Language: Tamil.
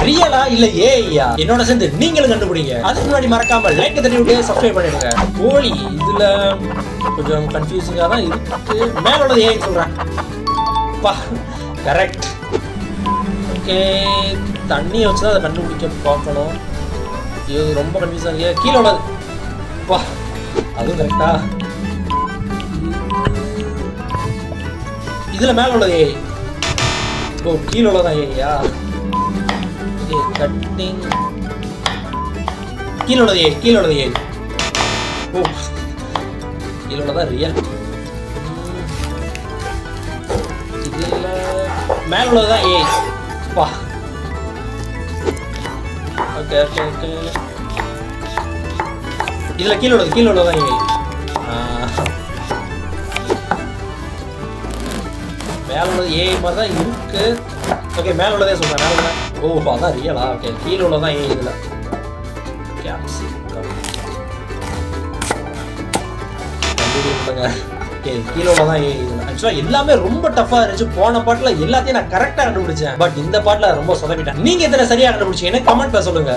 ரியலா இல்ல ஏஐயா? என்னோட சேர்ந்து நீங்களும் கண்டுபிடிங்க. அதுக்கு முன்னாடி மறக்காம லைக் தட்டி விட்டு சப்ஸ்கிரைப் பண்ணிடுங்க. கோழி இதுல கொஞ்சம் கன்ஃபியூசிங்கா தான் இருக்கு. மேலோட ஏஐ சொல்றேன். பா கரெக்ட். ஓகே, தண்ணியை வச்சு தான் அதை கண்டுபிடிக்க பார்க்கணும். இது ரொம்ப கன்ஃபியூஸா இருக்கு. கீழே உள்ளது பா, அதுவும் கரெக்டா? இதுல மேல உள்ளது ஏஐ. ஓ, கீழே உள்ளதான் ஏஐயா? கட்டிங் கீழே உள்ளது ஏஐ, கீழே உள்ளது ஏஐ. ஓ, கீழே உள்ளதான் ரியல். இதுல மேல உள்ளதுதான் ஏஐ. பா ஓகே ஓகே ஓகே. இதுல கீழே உள்ளதான் ஏஐ. மேல உள்ளது ஏஐ மாதிரி தான் இருக்கு. ஓகே, மேல உள்ளதே சொல்றேன். மேல உள்ளதான். ஓ, அதான் ரியலா? ஓகே, கீழே உள்ளதான் ஏஐ. இதுல கீழே உள்ளதான் ஏஐ. இதுல ஆக்சுவலா எல்லாமே ரொம்ப டஃபா இருந்துச்சு. போன பாட்டுல எல்லாத்தையும் நான் கரெக்டா கண்டுபிடிச்சேன். பட் இந்த பாட்டுல ரொம்ப சொதப்பிட்டேன். நீங்க எத்தனை சரியா கண்டுபிடிச்சீங்கன்னு கமெண்ட்ல சொல்லுங்க.